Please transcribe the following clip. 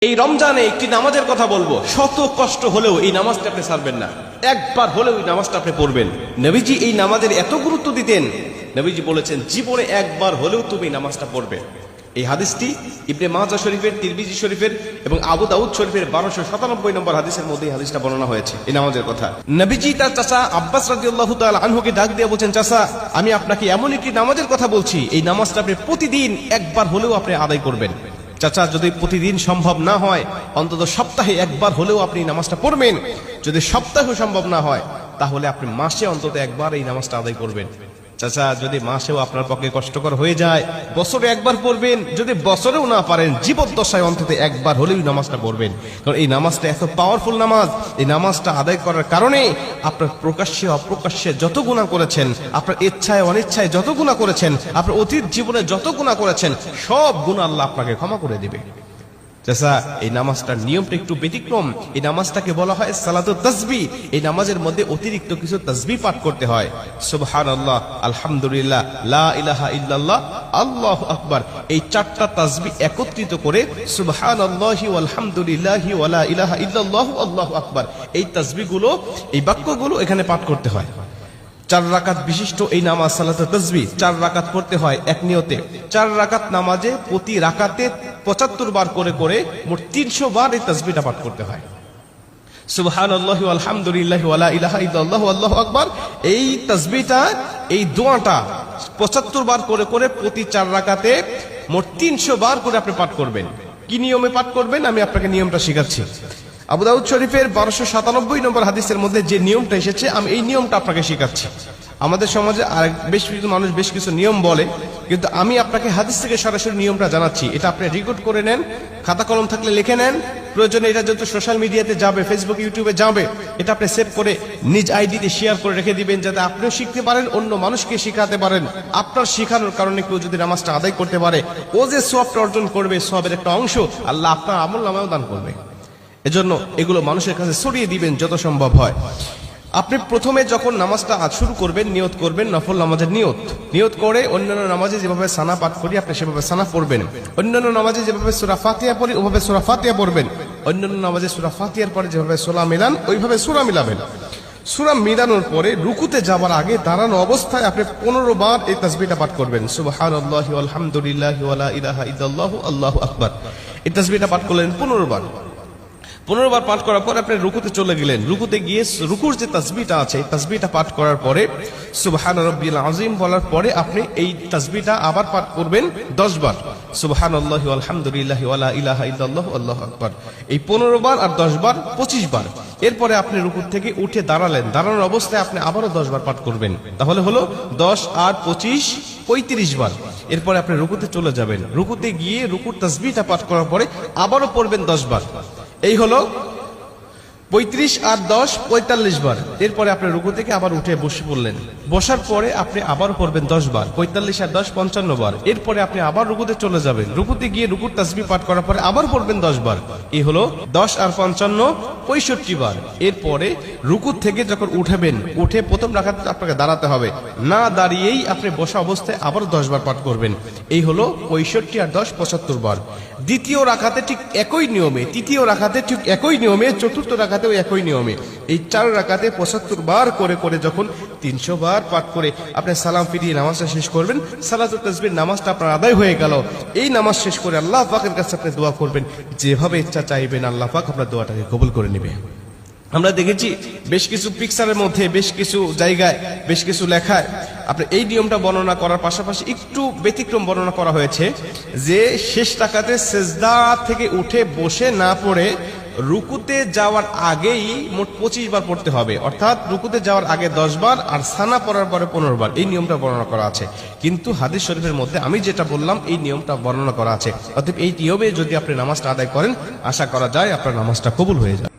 এই রমজানে একটি নামাজের কথা বলবো, শত কষ্ট হলেও এই নামাজটা আপনি ছাড়বেন না, একবার হলেও এই নামাজটা আপনি পড়বেন। নবীজি এই নামাজের এত গুরুত্ব দিতেন, নবীজি বলেছেন জীবনে একবার হলেও তুমি এই নামাজটা পড়বে। এই হাদিসটি ইবনে মাজাহ শরীফের, তিরমিজি শরীফের এবং আবু দাউদ শরীফের 1297 নম্বর হাদিসের মধ্যে এই হাদিসটা বর্ণনা হয়েছে এই নামাজের কথা। নবীজি তার চাচা আব্বাস রাদিয়াল্লাহু তাআলা আনহুকে ডাক দিয়ে বলেন, চাচা আমি আপনাকে এমন একটি নামাজের কথা বলছি, এই নামাজটা আপনি প্রতিদিন একবার হলেও আপনি আদায় করবেন। চাচা যদি প্রতিদিন সম্ভব না হয়, অন্তত সপ্তাহে একবার হলেও আপনি নামাজটা পড়বেন। যদি সপ্তাহে সম্ভব না হয়, তাহলে আপনি মাসে অন্তত একবার এই নামাজটা আদায় করবেন। চাচা যদি মাসেও আপনার পক্ষে কষ্টকর হয়ে যায়, বছরে একবার পড়বেন। যদি বছরেও না পারেন, জীবদ্দশায় অন্তত একবার হলেও নামাজটা পড়বেন। কারণ এই নামাজটা এত পাওয়ারফুল নামাজ। এই নামাজটা আদায় করার কারণে আপনার প্রকাশ্যে অপ্রকাশ্যে যত গুনাহ করেছেন, আপনার ইচ্ছায় অনিচ্ছায় যত গুনাহ করেছেন, আপনার অতীত জীবনে যত গুনাহ করেছেন, সব গুনাহ আল্লাহ আপনাকে ক্ষমা করে দিবে। চাচা এই নামাজটার নিয়মটা একটু ব্যতিক্রম। এই নামাজটাকে বলা হয় সালাতুত তাসবিহ। এই নামাজের মধ্যে অতিরিক্ত কিছু তাসবিহ পাঠ করতে হয়। সুবহানাল্লাহ, আলহামদুলিল্লাহ, লা ইলাহা ইল্লাল্লাহ, আল্লাহু আকবার। এই চারটা তাসবিহ একত্রিত করে সুবহানাল্লাহি ওয়াল হামদুলিল্লাহি ওয়া লা ইলাহা ইল্লাল্লাহ আল্লাহু আকবার, এই তাসবিহগুলো, এই বাক্যগুলো এখানে পাঠ করতে হয়। 4 রাকাত বিশিষ্ট এই নামাজ সালাতুত তাসবিহ 4 রাকাত পড়তে হয় এক নিয়তে। 4 রাকাত নামাজে প্রতি রাকাতে 75 বার করে করে মোট 300 বার এই তাসবিহটা পাঠ করতে হয়। সুবহানাল্লাহি ওয়াল হামদুলিল্লাহি ওয়া লা ইলাহা ইল্লাল্লাহু আল্লাহু আকবার, এই তাসবিহটা, এই দোয়াটা 75 বার করে করে প্রতি 4 রাকাতে মোট 300 বার করে আপনি পাঠ করবেন। কি নিয়মে পাঠ করবেন আমি আপনাকে নিয়মটা শেখাচ্ছি। আবু দাউদ শরীফের 1297 নম্বর হাদিসের মধ্যে যে নিয়মটা এসেছে, আমি এই নিয়মটা আপনাকে শেখাচ্ছি। আমাদের সমাজে আর বেশ কিছু মানুষ বেশ কিছু নিয়ম বলে, কিন্তু আমি আপনাকে হাদিস থেকে সরাসরি নিয়মটা জানাচ্ছি। এটা আপনি রেকর্ড করে নেন, খাতা কলম থাকলে লিখে নেন। প্রয়োজনে এটা যত সোশ্যাল মিডিয়াতে যাবে, ফেসবুক ইউটিউবে যাবে, এটা আপনি সেভ করে নিজ আইডিতে শেয়ার করে রেখে দিবেন, যাতে আপনিও শিখতে পারেন, অন্য মানুষকে শিখাতে পারেন। আপনার শিখানোর কারণে কেউ যদি নামাজটা আদায় করতে পারে, ও যে সওয়াবটা অর্জন করবে, সওয়াবের একটা অংশ আল্লাহ আপনার আমলনামায়ও দান করবে। এজন্য এগুলো মানুষের কাছে ছড়িয়ে দিবেন যত সম্ভব হয়। আপনি প্রথমে যখন নামাজটা শুরু করবেন, নিয়ত করবেন নফল নামাজের নিয়ত করে অন্যান্য নামাজে যেভাবে সানা পাঠ করি আপনি সেভাবে সানা পড়বেন। অন্যান্য নামাজে যেভাবে সূরা ফাতিহা পড়ি ওভাবে সূরা ফাতিহা পড়বেন। অন্যান্য নামাজে সূরা ফাতিহার পরে যেভাবে সূরা মিলান ওইভাবে সূরা মিলাবেন। সূরা মিলানোর পরে রুকুতে যাবার আগে দাঁড়ানো অবস্থায় আপনি 15 বার এই তাসবিহটা পাঠ করবেন। সুবহানাল্লাহি ওয়াল হামদুলিল্লাহি ওয়া লা ইলাহা ইল্লাল্লাহু আল্লাহু আকবার। এই তাসবিহটা পাঠ করলেন 15 বার। 15 বার পাঠ করার পর আপনি রুকুতে চলে গেলেন। রুকুতে গিয়ে রুকুর যে তাসবিহটা আছে, এই তাসবিহটা পাঠ করার পরে সুবহান রাব্বিল আযীম বলার পরে আপনি এই তাসবিহটা আবার পাঠ করবেন 10 বার। সুবহানাল্লাহি ওয়াল হামদুলিল্লাহি ওয়া লা ইলাহা ইল্লাল্লাহু আল্লাহু আকবার। এই 15 বার আর 10 বার 25 বার। এরপরে আপনি রুকু থেকে উঠে দাঁড়ালেন, দাঁড়ানোর অবস্থায় আপনি আবারও 10 বার পাঠ করবেন। তাহলে হলো 10 আর 25 35 বার। এরপরে আপনি রুকুতে চলে যাবেন। রুকুতে গিয়ে রুকুর তাসবিহটা পাঠ করার পরে আবারও পড়বেন 10 বার। এই হলো 35 আর 10 45 বার। এরপরে আপনি রুকু থেকে আবার উঠে বসে পড়লেন। বসার পরে আপনি আবার পড়বেন 10 বার। 45 আর 10 55 বার। এরপরে আপনি আবার রুকুতে চলে যাবেন। রুকুতে গিয়ে রুকুর তাসবিহ পাঠ করার পরে আবার পড়বেন 10 বার। এই হলো 10 আর 55 65 বার। এরপরে রুকু থেকে যখন উঠবেন, উঠে প্রথম রাকাতে আপনাকে দাঁড়াতে হবে। না দাঁড়িয়েই আপনি বসা অবস্থায় আবার 10 বার পাঠ করবেন। এই হলো 65 আর 10 75 বার। দ্বিতীয় রাকাতে ঠিক একই নিয়মে, তৃতীয় রাকাতে ঠিক একই নিয়মে, চতুর্থ রাকাতেও একই নিয়মে। এই 4 রাকাতে 75 বার করে করে যখন 300 বার পাঠ করে আপনি সালাম ফিরিয়ে নামাজটা শেষ করবেন, সালাতুত তাসবিহ নামাজটা আপনার আদায় হয়ে গেল। এই নামাজ শেষ করে আল্লাহ পাকের কাছে আপনি দোয়া করবেন, যেভাবে ইচ্ছা চাইবেন আল্লাহ পাক আপনার দোয়াটাকে কবুল করে নেবে। আমরা দেখেছি বেশ কিছু পিকচারের মধ্যে, বেশ কিছু জায়গায়, বেশ কিছু লেখায় আপনি এই নিয়মটা বর্ণনা করার পাশাপাশি একটু ব্যতিক্রম বর্ণনা করা হয়েছে, যে শেষ রাকাতে সেজদা থেকে উঠে বসে না পড়ে রুকুতে যাওয়ার আগেই মোট 25 বার পড়তে হবে। অর্থাৎ রুকুতে যাওয়ার আগে 10 বার আর সানা পড়ার পরে 15 বার। এই নিয়মটা বর্ণনা করা আছে, কিন্তু হাদিস শরীফের মধ্যে আমি যেটা বললাম এই নিয়মটা বর্ণনা করা আছে। অতএব এই নিয়মে যদি আপনি নামাজটা আদায় করেন, আশা করা যায় আপনার নামাজটা কবুল হয়ে যায়।